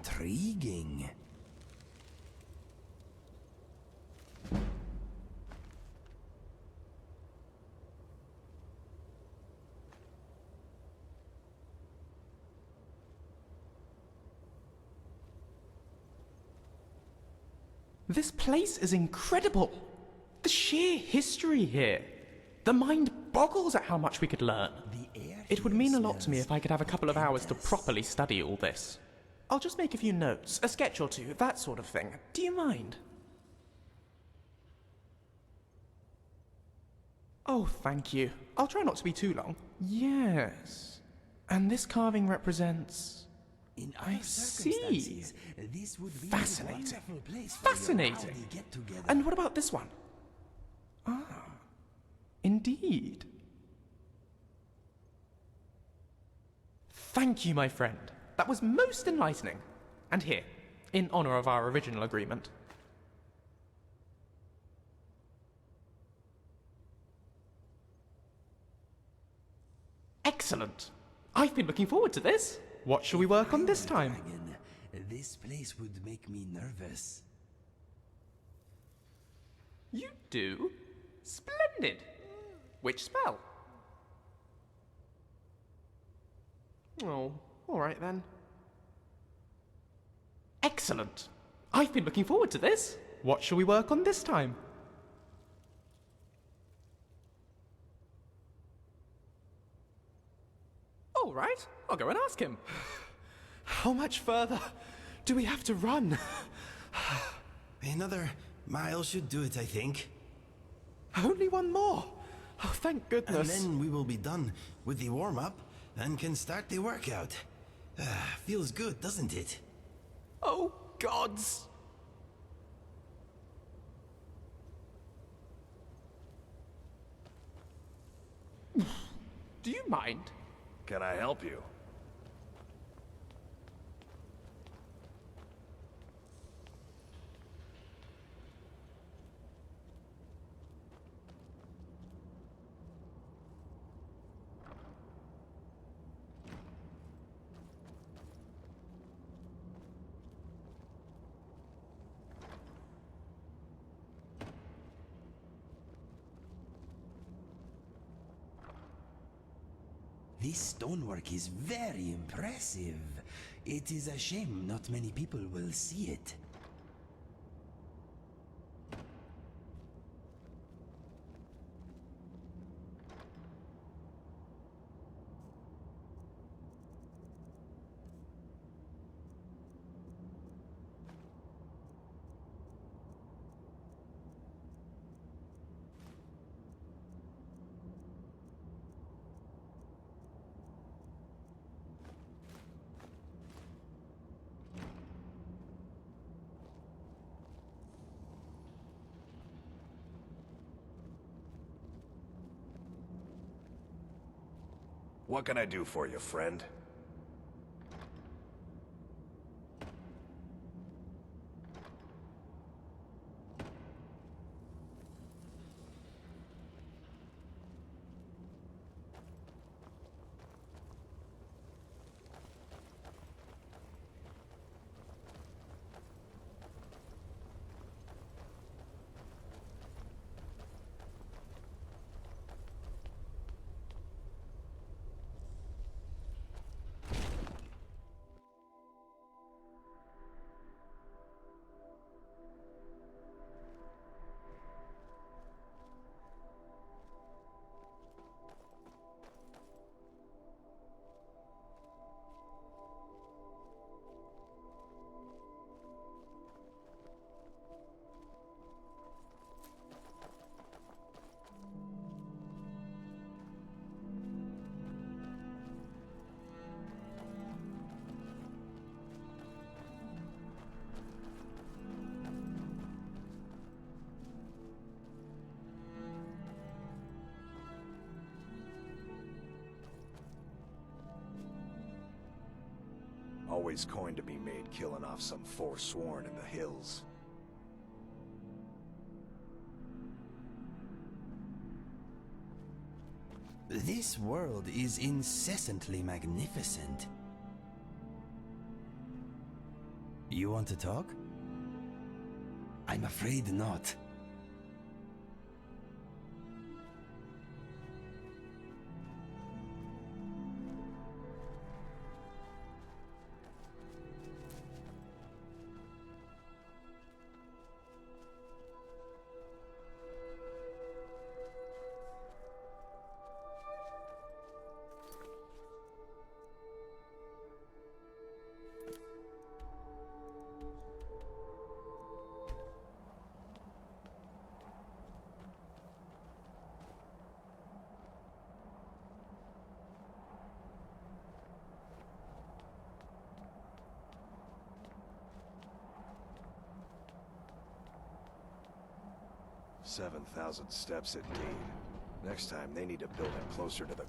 Intriguing. This place is incredible! The sheer history here. The mind boggles at how much we could learn. It would mean a lot to me if I could have a couple of hours to properly study all this. I'll just make a few notes, a sketch or two, that sort of thing. Do you mind? Oh, thank you. I'll try not to be too long. Yes. And this carving represents... I see. This would be Fascinating. a wonderful place for Fascinating. your get-together. And what about this one? Ah, indeed. Thank you, my friend. That was most enlightening. And here, in honor of our original agreement. Excellent. I've been looking forward to this. What shall we work on this time? Dragon, this place would make me nervous. You do? Splendid. Which spell? Oh, all right then. Excellent. I've been looking forward to this. What shall we work on this time? All right, I'll go and ask him. How much further do we have to run? Another mile should do it, I think. Only one more. Oh, thank goodness. And then we will be done with the warm-up and can start the workout. Feels good, doesn't it? Oh, gods. Do you mind? Can I help you? This stonework is very impressive. It is a shame not many people will see it. What can I do for you, friend? Always coin to be made killing off some forsworn in the hills. This world is incessantly magnificent. You want to talk? I'm afraid not. "7,000 steps indeed. Next time they need to build it closer to the...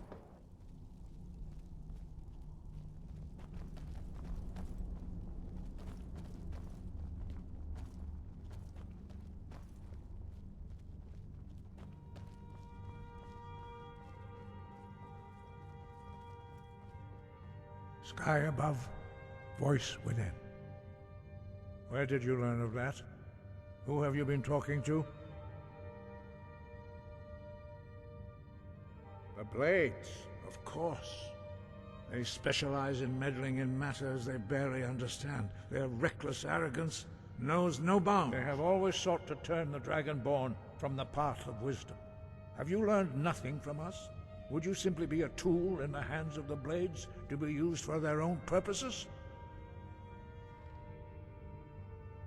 Sky above, voice within. Where did you learn of that? Who have you been talking to? The Blades, of course. They specialize in meddling in matters they barely understand. Their reckless arrogance knows no bounds. They have always sought to turn the Dragonborn from the path of wisdom. Have you learned nothing from us? Would you simply be a tool in the hands of the Blades to be used for their own purposes?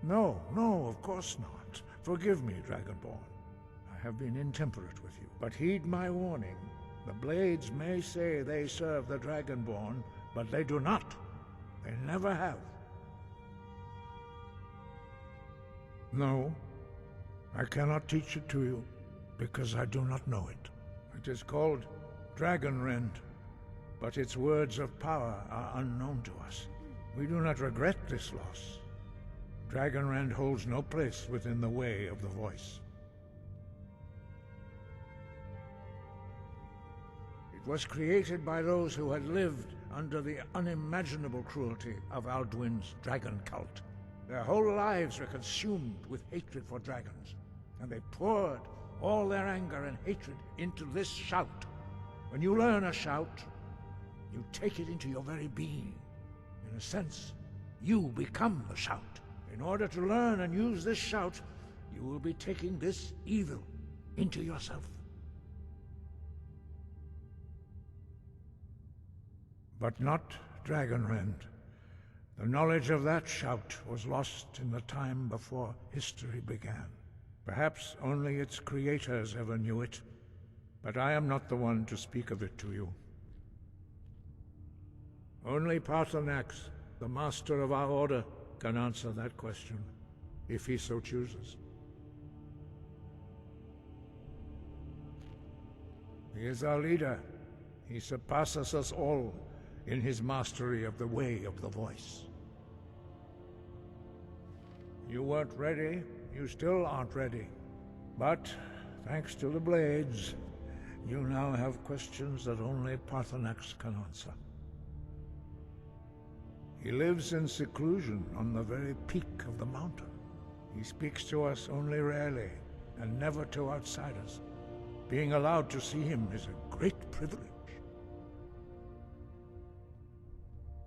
No, of course not. Forgive me, Dragonborn. I have been intemperate with you. But heed my warning. The Blades may say they serve the Dragonborn, but they do not. They never have. No, I cannot teach it to you, because I do not know it. It is called Dragonrend, but its words of power are unknown to us. We do not regret this loss. Dragonrend holds no place within the way of the voice. It was created by those who had lived under the unimaginable cruelty of Alduin's dragon cult. Their whole lives were consumed with hatred for dragons, and they poured all their anger and hatred into this shout. When you learn a shout, you take it into your very being. In a sense, you become the shout. In order to learn and use this shout, you will be taking this evil into yourself. But not Dragonrend. The knowledge of that shout was lost in the time before history began. Perhaps only its creators ever knew it, but I am not the one to speak of it to you. Only Paarthurnax, the master of our order, can answer that question, if he so chooses. He is our leader. He surpasses us all in his mastery of the way of the voice. You weren't ready, you still aren't ready. But, thanks to the Blades, you now have questions that only Paarthurnax can answer. He lives in seclusion on the very peak of the mountain. He speaks to us only rarely, and never to outsiders. Being allowed to see him is a great privilege.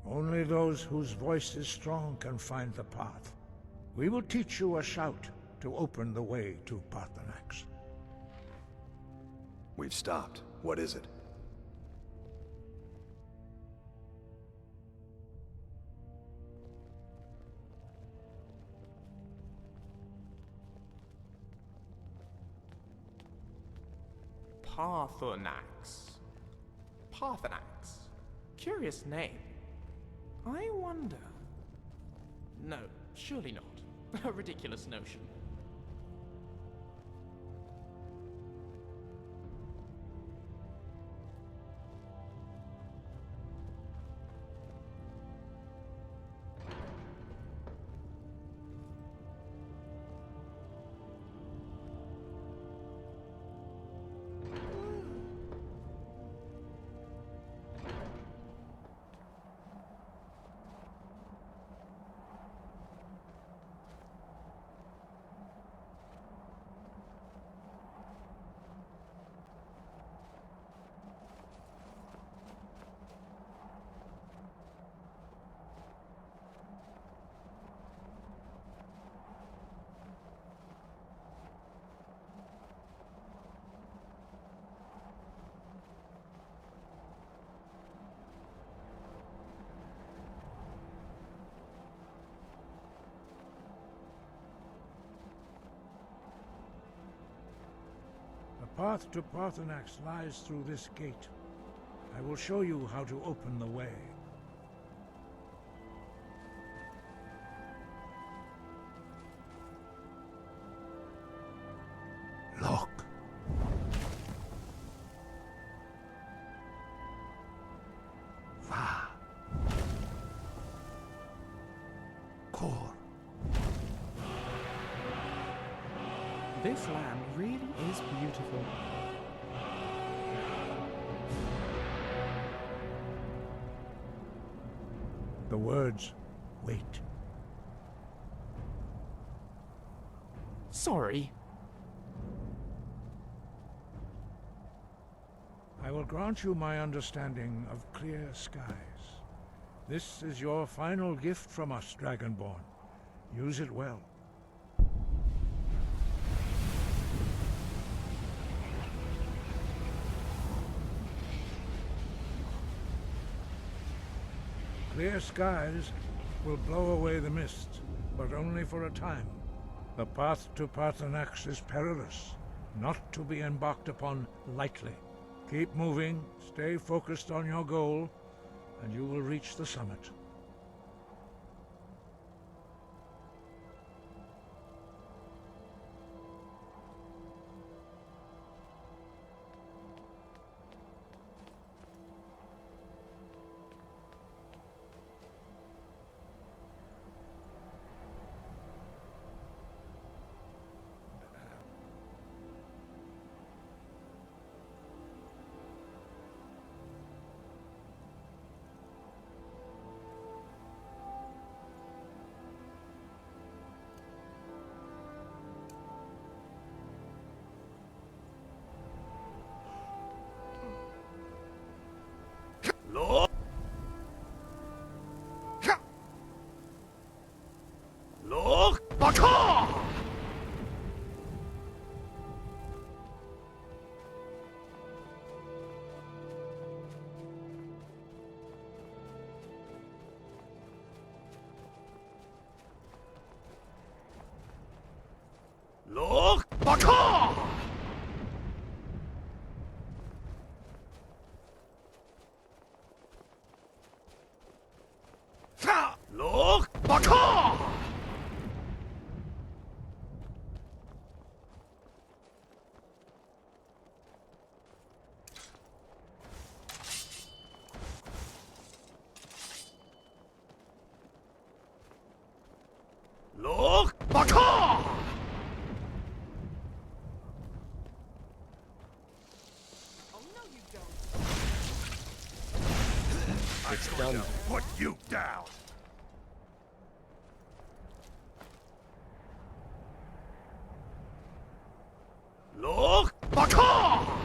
Only those whose voice is strong can find the path. We will teach you a shout to open the way to Paarthurnax. We've stopped. What is it? Paarthurnax. Paarthurnax. Curious name. I wonder... No, surely not. A ridiculous notion. path to Paarthurnax lies through this gate. I will show you how to open the way. Look. Va. Kor. This land really is beautiful. The words, wait. Sorry. I will grant you my understanding of clear skies. This is your final gift from us, Dragonborn. Use it well. Clear skies will blow away the mist, but only for a time. The path to Paarthurnax is perilous, not to be embarked upon lightly. Keep moving, stay focused on your goal, and you will reach the summit. It's done. Put you down. Look! Baka!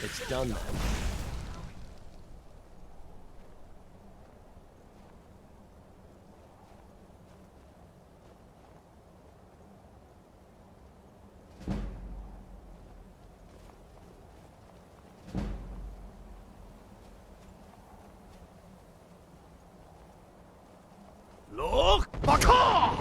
It's done then. Look, Bakar!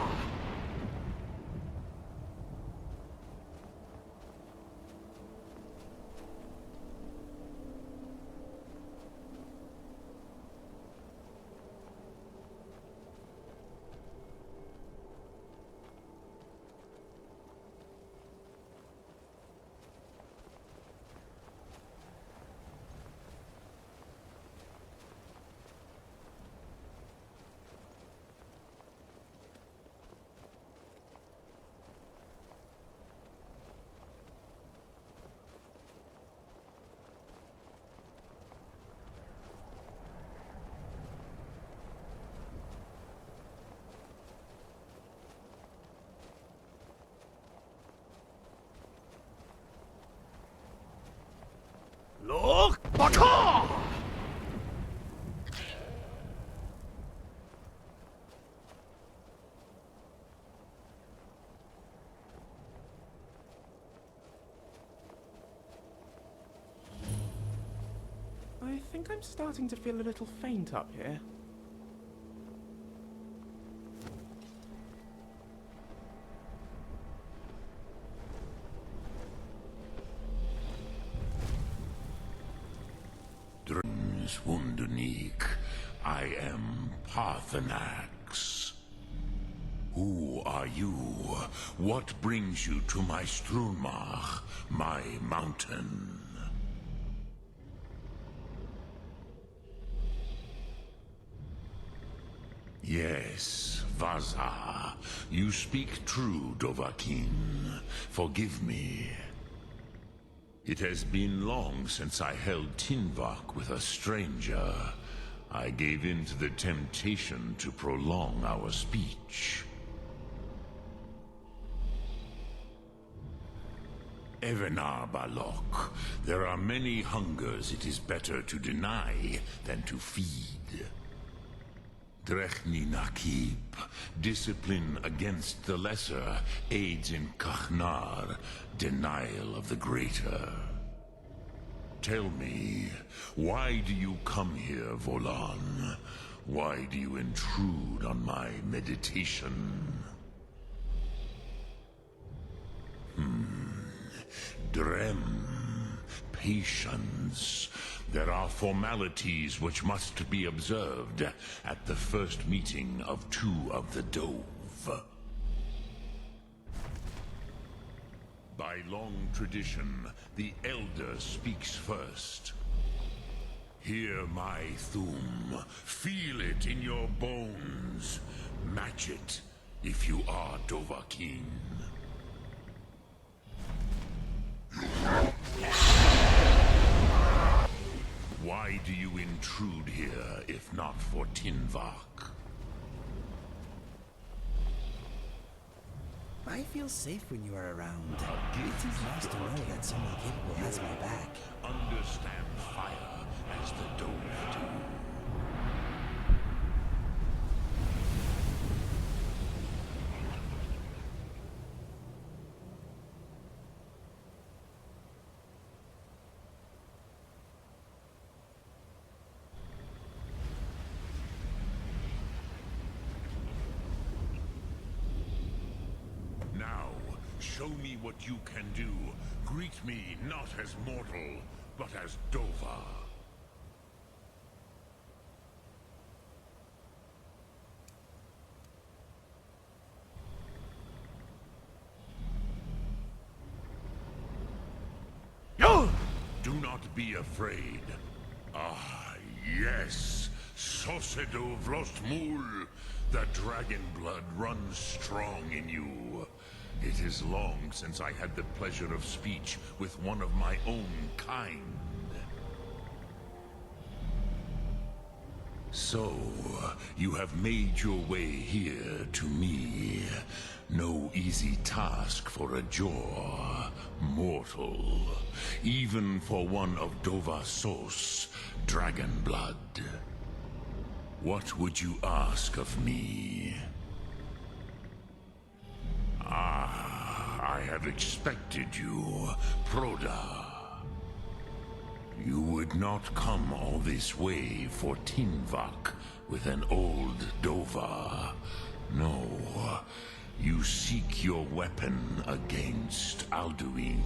Look, Bakar! I think I'm starting to feel a little faint up here. Wunderneek, I am Paarthurnax. Who are you? What brings you to my Strunmach, my mountain? Yes, Vaza. You speak true, Dovahkiin. Forgive me. It has been long since I held Tinvak with a stranger. I gave in to the temptation to prolong our speech. Evenar Balok, there are many hungers it is better to deny than to feed. Drechni Nakib, discipline against the lesser, aids in Kachnar, denial of the greater. Tell me, why do you come here, Volan? Why do you intrude on my meditation? Drem, patience. There are formalities which must be observed at the first meeting of two of the Dove. By long tradition, the Elder speaks first. Hear my Thum. Feel it in your bones. Match it if you are Dovahkiin. Why do you intrude here, if not for Tinvak? I feel safe when you are around. It is nice to know that someone capable has my back. Understand fire as the Dove do. Show me what you can do. Greet me not as mortal, but as Dova. Yo! Do not be afraid. Ah, yes. Sosedo Vrostmul. The dragon blood runs strong in you. It is long since I had the pleasure of speech with one of my own kind. So, you have made your way here to me. No easy task for a Jor, mortal, even for one of Dovasos, dragon blood. What would you ask of me? I have expected you, Proda. You would not come all this way for Tinvak with an old Dova. No, you seek your weapon against Alduin.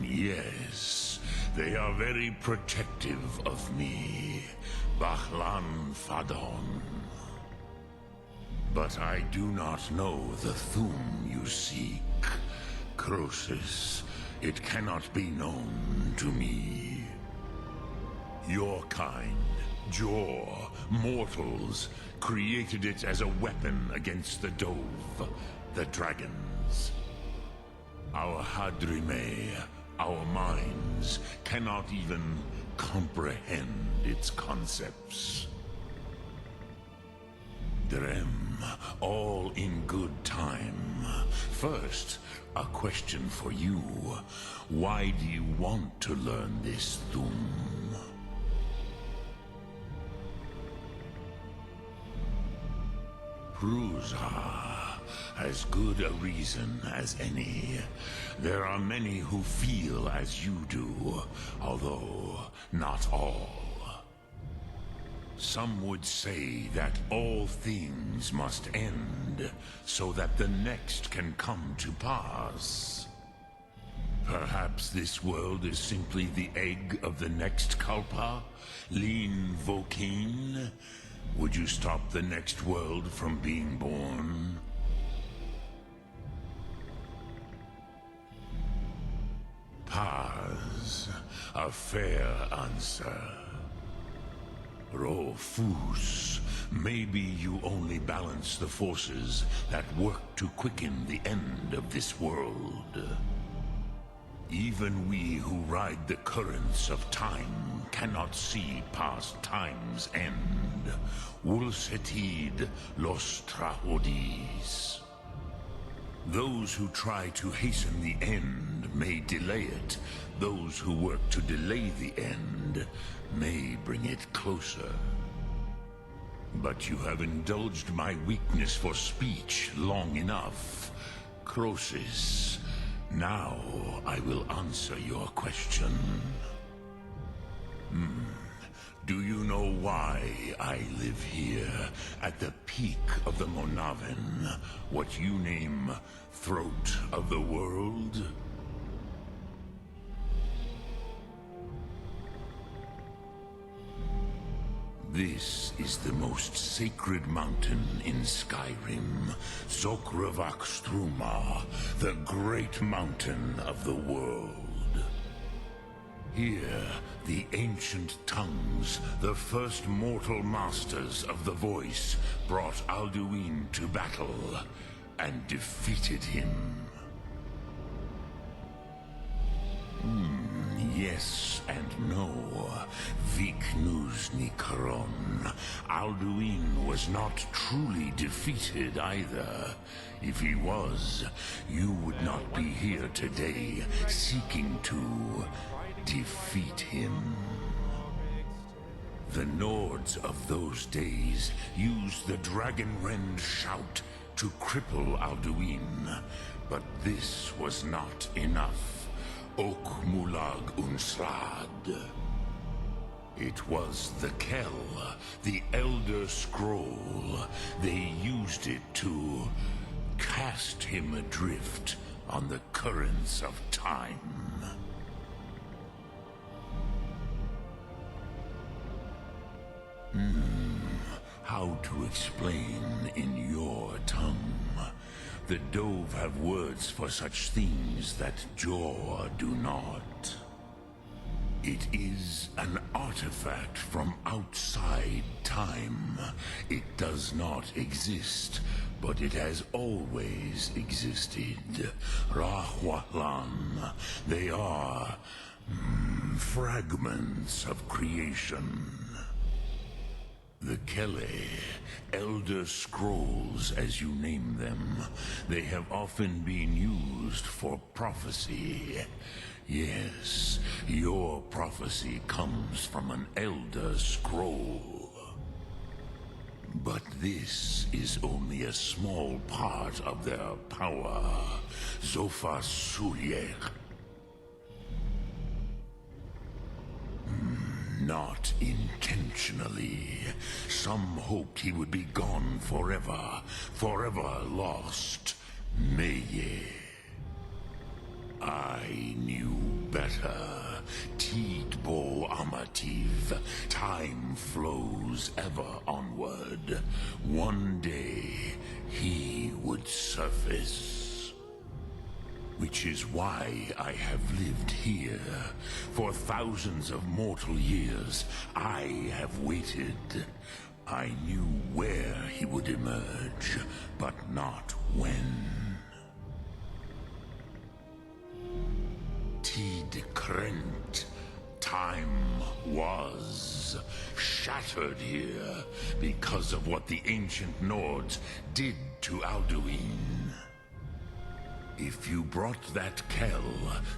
Yes, they are very protective of me, Bahlan Fadon. But I do not know the Thum you seek. Croesus, it cannot be known to me. Your kind, Jor, mortals, created it as a weapon against the Dove, the dragons. Our Hadrime, our minds, cannot even comprehend its concepts. Drem, all in good time. First, a question for you. Why do you want to learn this Thum? Prusa, as good a reason as any. There are many who feel as you do, although not all. Some would say that all things must end, so that the next can come to pass. Perhaps this world is simply the egg of the next Kalpa, Lean Vokeen. Would you stop the next world from being born? Paz, a fair answer. Rofus, maybe you only balance the forces that work to quicken the end of this world. Even we who ride the currents of time cannot see past time's end. Wulsetid los Trahodis. Those who try to hasten the end may delay it. Those who work to delay the end may bring it closer. But you have indulged my weakness for speech long enough. Croesus, now I will answer your question. Do you know why I live here, at the peak of the Monaven, what you name Throat of the World? This is the most sacred mountain in Skyrim, Zokravak Struma, the great mountain of the world. Here, the ancient tongues, the first mortal masters of the voice, brought Alduin to battle and defeated him. Yes and no. Viknus Nikaron. Alduin was not truly defeated either. If he was, you would not be here today, seeking to defeat him. The Nords of those days used the Dragonrend shout to cripple Alduin, but this was not enough. Ok Mulag Unsrad. It was the Khal, the Elder Scroll. They used it to cast him adrift on the currents of time. How to explain in your tongue? The Dove have words for such things that Jor do not. It is an artifact from outside time. It does not exist, but it has always existed. Rahwalan. They are fragments of creation. The Kele, Elder Scrolls as you name them, they have often been used for prophecy. Yes, your prophecy comes from an Elder Scroll. But this is only a small part of their power. Zofa Sulier. Not intentionally. Some hoped he would be gone forever, forever lost. Meye. I knew better. Tidbo Amativ. Time flows ever onward. One day, he would surface. Which is why I have lived here. For thousands of mortal years, I have waited. I knew where he would emerge, but not when. Tid Krent. Time was shattered here because of what the ancient Nords did to Alduin. If you brought that Khal,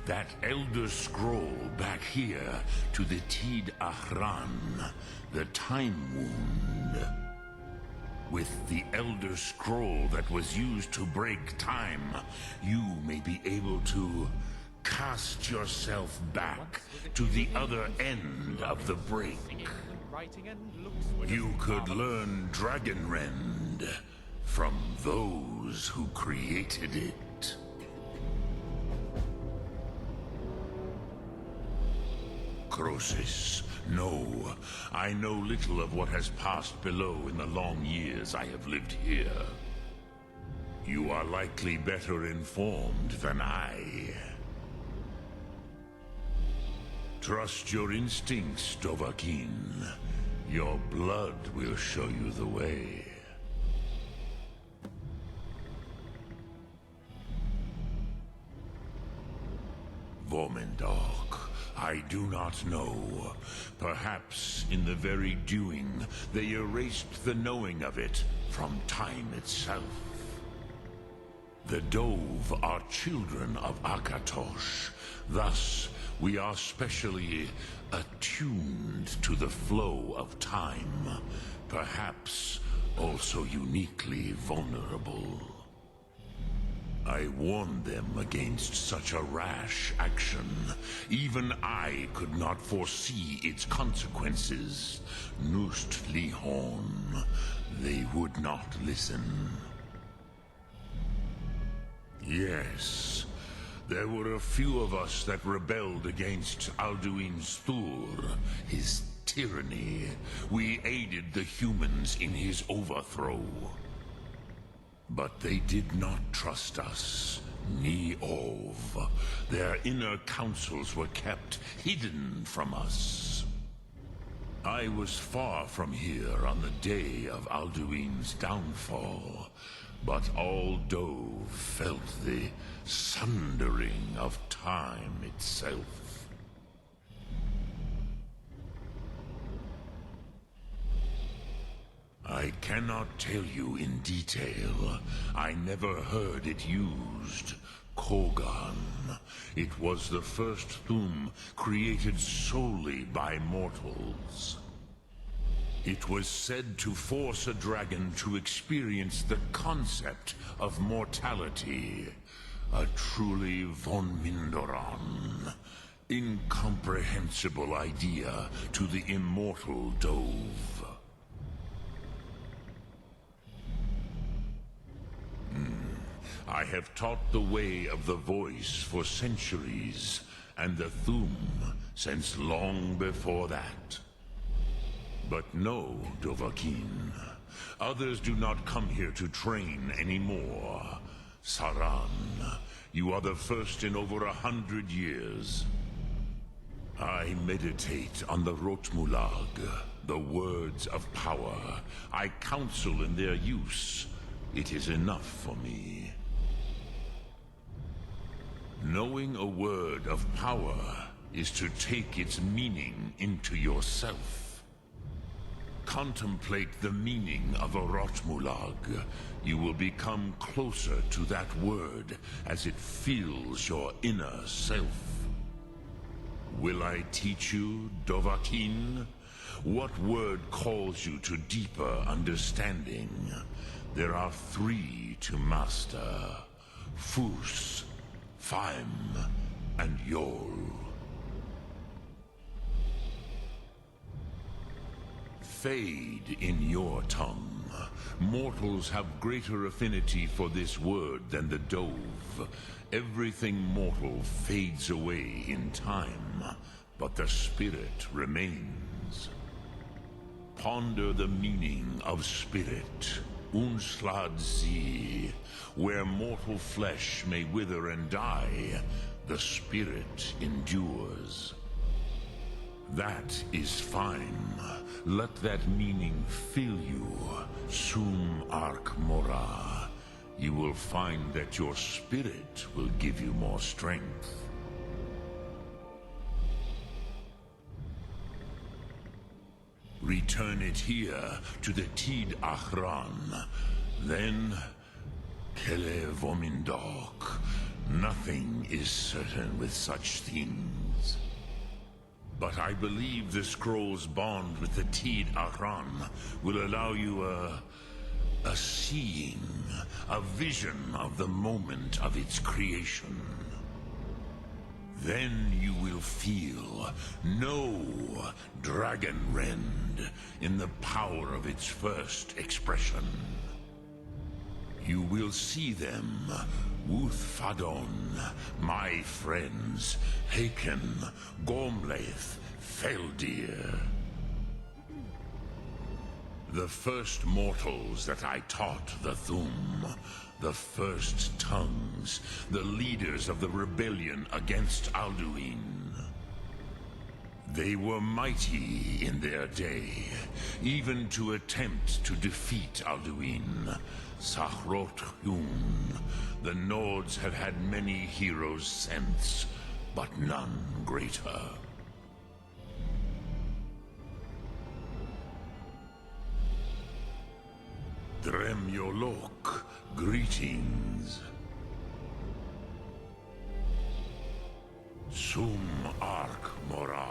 that Elder Scroll back here to the Tid Ahran, the Time Wound, with the Elder Scroll that was used to break time, you may be able to cast yourself back to the other end of the break. You could learn Dragonrend from those who created it. Crosis, no. I know little of what has passed below in the long years I have lived here. You are likely better informed than I. Trust your instincts, Dovahkiin. Your blood will show you the way. Vormendok, I do not know. Perhaps in the very doing, they erased the knowing of it from time itself. The Dove are children of Akatosh. Thus, we are specially attuned to the flow of time. Perhaps also uniquely vulnerable. I warned them against such a rash action. Even I could not foresee its consequences. Nust Lihorn, they would not listen. Yes, there were a few of us that rebelled against Alduin Stur, his tyranny. We aided the humans in his overthrow. But they did not trust us, ni Ov. Their inner counsels were kept hidden from us. I was far from here on the day of Alduin's downfall, but all Dove felt the sundering of time itself. I cannot tell you in detail. I never heard it used. Kogan. It was the first Thum created solely by mortals. It was said to force a dragon to experience the concept of mortality. A truly von Mindoran. Incomprehensible idea to the immortal Dove. I have taught the way of the voice for centuries, and the Thum since long before that. But no, Dovahkiin. Others do not come here to train anymore. Saran, you are the first in over 100 years. I meditate on the Rotmulag, the words of power. I counsel in their use. It is enough for me. Knowing a word of power is to take its meaning into yourself. contemplate the meaning of a Rotmulag, you will become closer to that word as it fills your inner self. Will I teach you, Dovahkiin? What word calls you to deeper understanding? There are 3 to master: Fus, Faim, and Yol. Fade in your tongue. Mortals have greater affinity for this word than the Dove. Everything mortal fades away in time, but the spirit remains. Ponder the meaning of spirit, Unslad Zi. Where mortal flesh may wither and die, the spirit endures. That is fine. Let that meaning fill you, Sum Ark Mora. You will find that your spirit will give you more strength. Return it here to the Tid Achran. Then, Kele Vomindok. Nothing is certain with such things. But I believe the scroll's bond with the Tid Achran will allow you a seeing, a vision of the moment of its creation. Then you will feel, know Dragonrend in the power of its first expression. You will see them, Uthfadon, my friends, Haken, Gormlaith, Feldir. The first mortals that I taught the Thum, the first tongues, the leaders of the rebellion against Alduin. They were mighty in their day, even to attempt to defeat Alduin. Sahrot-Hun. The Nords have had many heroes since, but none greater. Dremyolok, greetings. Sum Ark Mora.